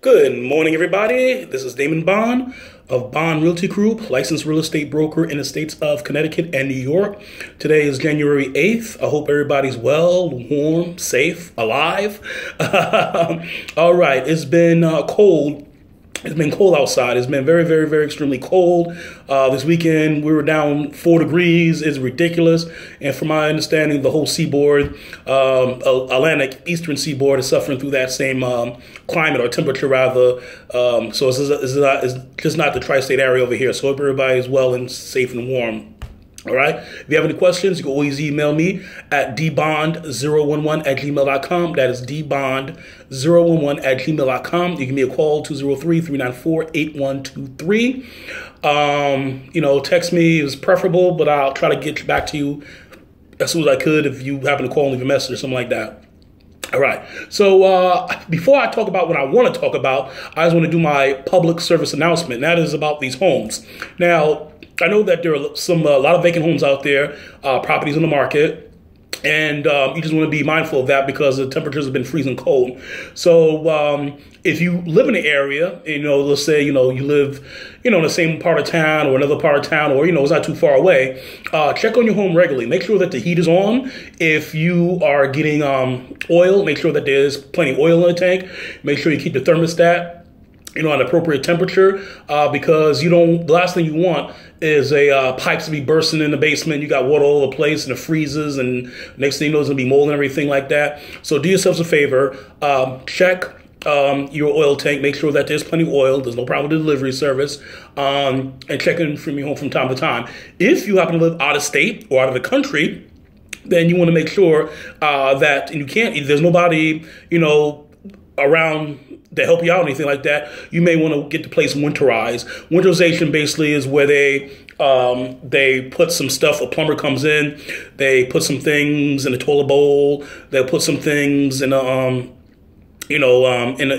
Good morning, everybody. This is Damon Bond of Bond Realty Group, licensed real estate broker in the states of Connecticut and New York. Today is January 8th. I hope everybody's well, warm, safe, alive. All right. It's been cold. It's been cold outside. It's been very, very, very extremely cold. This weekend, we were down 4 degrees. It's ridiculous. And from my understanding, the whole seaboard, Atlantic Eastern seaboard is suffering through that same climate or temperature, rather. So it's just not the tri-state area over here. So hope everybody's well and safe and warm. All right. If you have any questions, you can always email me at dbond011@gmail.com. That is dbond011@gmail.com. You can give me a call, 203-394-8123. Text me is preferable, but I'll try to get back to you as soon as I could if you happen to call and leave a message or something like that. All right. So before I talk about what I want to talk about, I just want to do my public service announcement. And that is about these homes. Now, I know that there are a lot of vacant homes out there, properties on the market, and you just want to be mindful of that because the temperatures have been freezing cold. So if you live in the area, let's say, you live, in the same part of town or another part of town, or, it's not too far away, check on your home regularly. Make sure that the heat is on. If you are getting oil, make sure that there's plenty of oil in the tank. Make sure you keep the thermostat at an appropriate temperature, because the last thing you want is pipes to be bursting in the basement. You got water all over the place and it freezes, and next thing you know, there's gonna be mold and everything like that. So do yourselves a favor, check your oil tank, make sure that there's plenty of oil, there's no problem with the delivery service, and check in from your home from time to time. If you happen to live out of state or out of the country, then you want to make sure that there's nobody, around to help you out or anything like that. You may want to get the place winterized. Winterization basically is where they put some stuff. A plumber comes in, they put some things in a toilet bowl. They'll put some things in in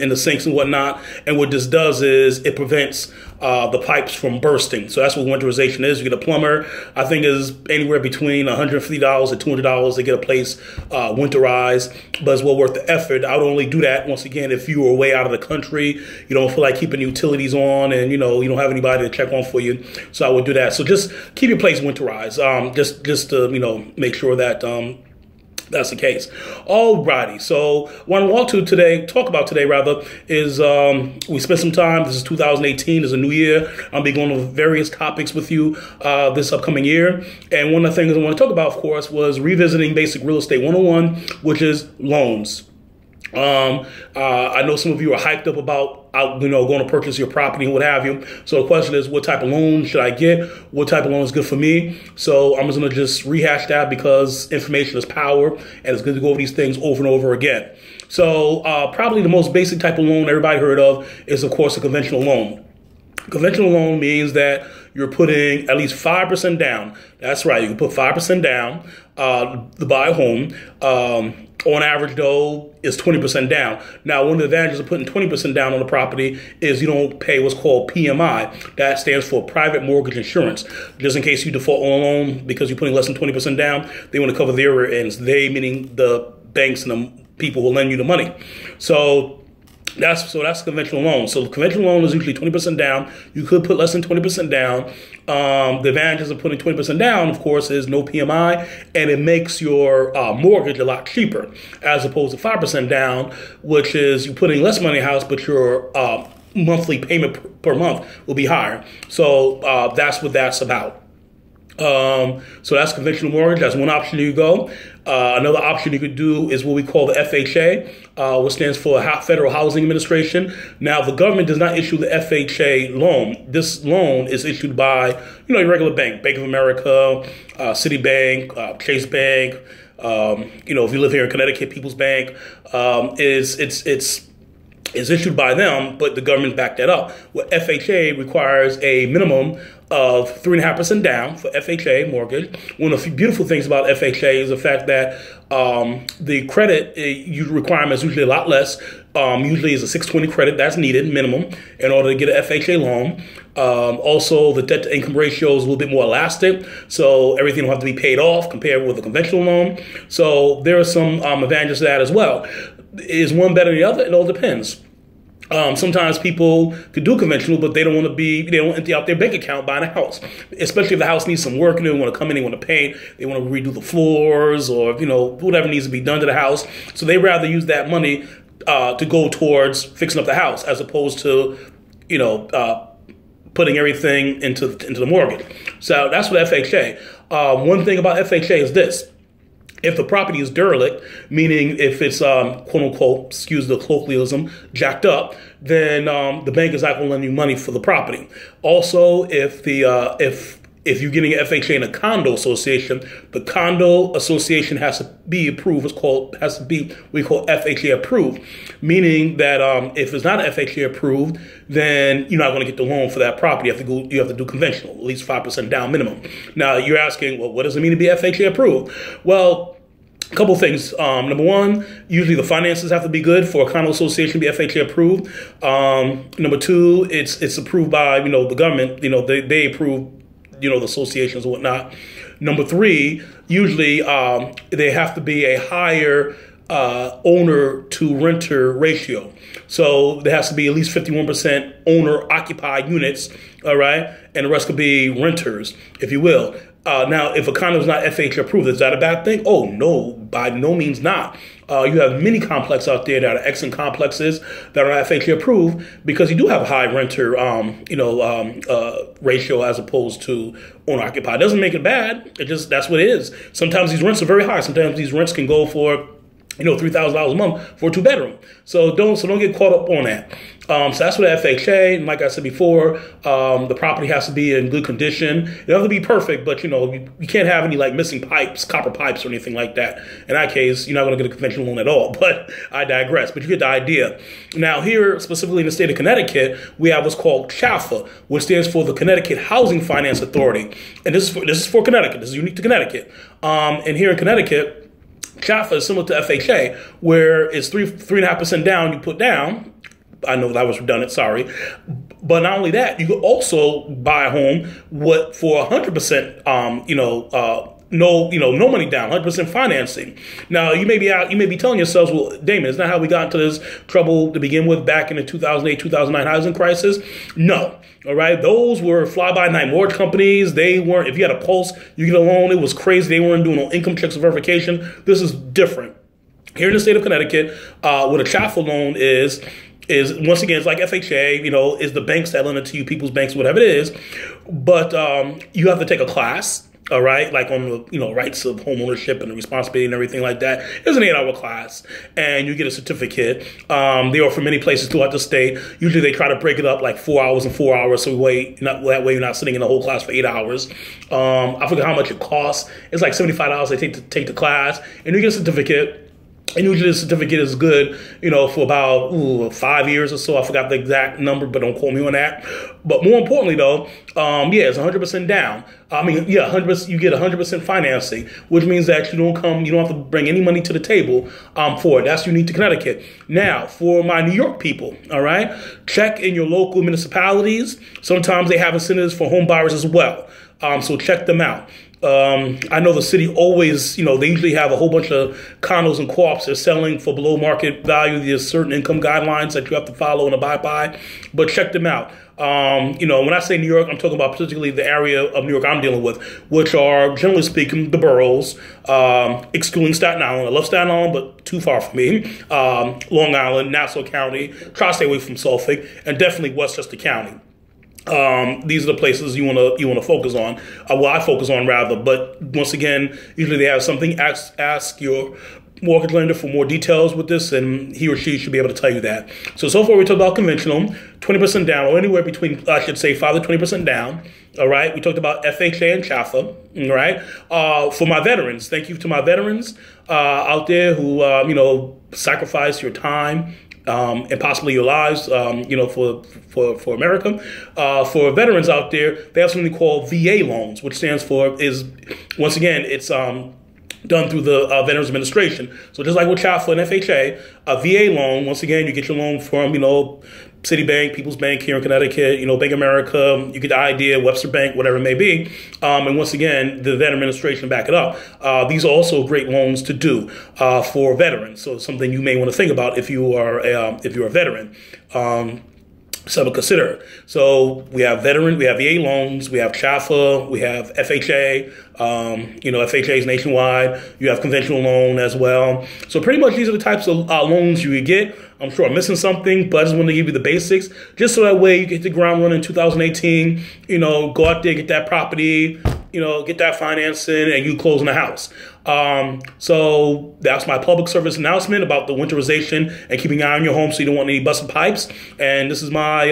the sinks and whatnot. And what this does is it prevents the pipes from bursting. So that's what winterization is. You get a plumber, I think is anywhere between $150 to $200 to get a place winterized, but it's well worth the effort. I would only do that, once again, if you were way out of the country, you don't feel like keeping utilities on, and you don't have anybody to check on for you. So I would do that. So just keep your place winterized, just to make sure that that's the case. Alrighty, so what I want to talk about today is we spent some time. This is 2018. This is a new year. I'll be going over various topics with you this upcoming year. And one of the things I want to talk about, of course, was revisiting basic real estate 101, which is loans. I know some of you are hyped up about going to purchase your property and what have you. So the question is, what type of loan should I get? What type of loan is good for me? So I'm just going to just rehash that because information is power, and it's good to go over these things over and over again. So probably the most basic type of loan everybody heard of is, of course, a conventional loan. Conventional loan means that you're putting at least 5% down. That's right. You can put 5% down to buy a home. On average, though, is 20% down. Now, one of the advantages of putting 20% down on the property is you don't pay what's called PMI. That stands for private mortgage insurance. Just in case you default on a loan because you're putting less than 20% down, they want to cover their rear ends. They meaning the banks and the people who lend you the money. So that's conventional loan. So the conventional loan is usually 20% down. You could put less than 20% down. The advantages of putting 20% down, of course, is no PMI, and it makes your mortgage a lot cheaper as opposed to 5% down, which is you're putting less money in the house, but your monthly payment per month will be higher. So that's what that's about. So that's conventional mortgage. That's one option you go. Another option you could do is what we call the FHA, which stands for Federal Housing Administration. Now, the government does not issue the FHA loan. This loan is issued by, your regular bank, Bank of America, Citibank, Chase Bank. If you live here in Connecticut, People's Bank, is issued by them, but the government backed that up. Well, FHA requires a minimum of 3.5% down for FHA mortgage. One of the beautiful things about FHA is the fact that the credit requirement is usually a lot less. Usually is a 620 credit that's needed minimum in order to get an FHA loan. Also, the debt to income ratio is a little bit more elastic, so everything will have to be paid off compared with a conventional loan. So there are some advantages to that as well. Is one better than the other? It all depends. Sometimes people could do conventional, but they don't want to they don't empty out their bank account buying a house, especially if the house needs some work and they want to come in, they want to paint, they want to redo the floors or, whatever needs to be done to the house. So they rather use that money to go towards fixing up the house as opposed to, putting everything into the mortgage. So that's what FHA. One thing about FHA is this. If the property is derelict, meaning if it's quote unquote, excuse the colloquialism, jacked up, then the bank is not going to lend you money for the property. Also, if you're getting an FHA in a condo association, the condo association has to be approved. Has to be what we call FHA approved, meaning that if it's not FHA approved, then you're not going to get the loan for that property. You have to do conventional, at least 5% down minimum. Now you're asking, well, what does it mean to be FHA approved? Well, a couple things. Number one, usually the finances have to be good for a condo association to be FHA approved. Number two, it's approved by the government. They approve the associations and whatnot. Number three, usually they have to be a higher owner to renter ratio. So there has to be at least 51% owner occupied units, all right? And the rest could be renters, if you will. Now, if a condo is not FHA approved, is that a bad thing? Oh, no, by no means not. You have many complexes out there that are excellent complexes that are not FHA approved because you do have a high renter, ratio as opposed to owner occupied. It doesn't make it bad. That's what it is. Sometimes these rents are very high. Sometimes these rents can go for $3,000 a month for a 2-bedroom. So don't get caught up on that. So that's what FHA. And like I said before, the property has to be in good condition. It doesn't have to be perfect, but you can't have any missing pipes, copper pipes, or anything like that. In that case, you're not going to get a conventional loan at all. But I digress. But you get the idea. Now here, specifically in the state of Connecticut, we have what's called CHFA, which stands for the Connecticut Housing Finance Authority. And this is for Connecticut. This is unique to Connecticut. And here in Connecticut, CHFA is similar to FHA, where it's 3.5% down you put down. I know that was redundant, sorry. But not only that, you could also buy a home for 100%, no money down, 100% financing. Now you may be telling yourselves, well, Damon, isn't that how we got into this trouble to begin with back in the 2008, 2009 housing crisis? No. All right. Those were fly-by-night mortgage companies. They weren't, if you had a pulse, you get a loan. It was crazy. They weren't doing no income checks or verification. This is different. Here in the state of Connecticut, what a Fha Loan is once again, it's like FHA, is the banks that lend it to you, people's banks, whatever it is. But you have to take a class. All right, like on the rights of home ownership and the responsibility and everything like that. It's an 8-hour class, and you get a certificate. They offer many places throughout the state. Usually, they try to break it up like 4 hours and 4 hours, so that way you're not sitting in the whole class for 8 hours. I forget how much it costs. It's like $75 they take the class, and you get a certificate. And usually the certificate is good, for about 5 years or so. I forgot the exact number, but don't quote me on that. But more importantly, though, it's 100% down. 100%. You get 100% financing, which means that you don't have to bring any money to the table for it. That's unique to Connecticut. Now, for my New York people, all right, check in your local municipalities. Sometimes they have incentives for home buyers as well. So check them out. I know the city always, they usually have a whole bunch of condos and co-ops they're selling for below market value. There's certain income guidelines that you have to follow and abide by, but check them out. When I say New York, I'm talking about particularly the area of New York I'm dealing with, which are, generally speaking, the boroughs, excluding Staten Island. I love Staten Island, but too far for me. Long Island, Nassau County, try to stay away from Suffolk, and definitely Westchester County. These are the places you want to focus on. I focus on rather. But once again, usually they have something. Ask your mortgage lender for more details with this, and he or she should be able to tell you that. So far we talked about conventional, 20% down, or anywhere between, I should say, 5 to 20% down. All right. We talked about FHA and CHFA. All right. For my veterans, thank you to my veterans out there who sacrifice your time. And possibly your lives, for America. For veterans out there, they have something called VA loans, which stands for once again, it's done through the Veterans Administration. So just like with CHFA and FHA, a VA loan, once again, you get your loan from, Citibank, People's Bank here in Connecticut, Bank of America, you get the idea, Webster Bank, whatever it may be. And once again, the Veterans Administration back it up. These are also great loans to do for veterans. So it's something you may want to think about if you are a veteran. So to consider. So we have we have VA loans, we have CHFA, we have FHA. FHA is nationwide. You have conventional loan as well. So pretty much these are the types of loans you would get. I'm sure I'm missing something, but I just want to give you the basics, just so that way you get the ground running in 2018. Go out there, get that property, get that financing, and you closing the house. So that's my public service announcement about the winterization and keeping an eye on your home so you don't want any busted pipes. And this is my,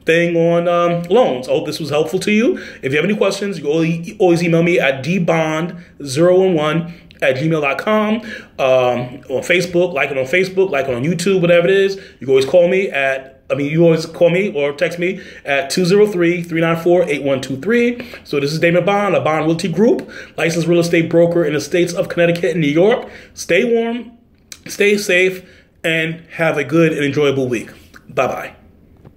thing on loans. I hope this was helpful to you. If you have any questions, you can always email me at dbond011@gmail.com. On Facebook, like it on Facebook, like it on YouTube, whatever it is. You can always call me or text me at 203-394-8123. So this is Damon Bond, a Bond Realty Group, licensed real estate broker in the states of Connecticut and New York. Stay warm, stay safe, and have a good and enjoyable week. Bye-bye.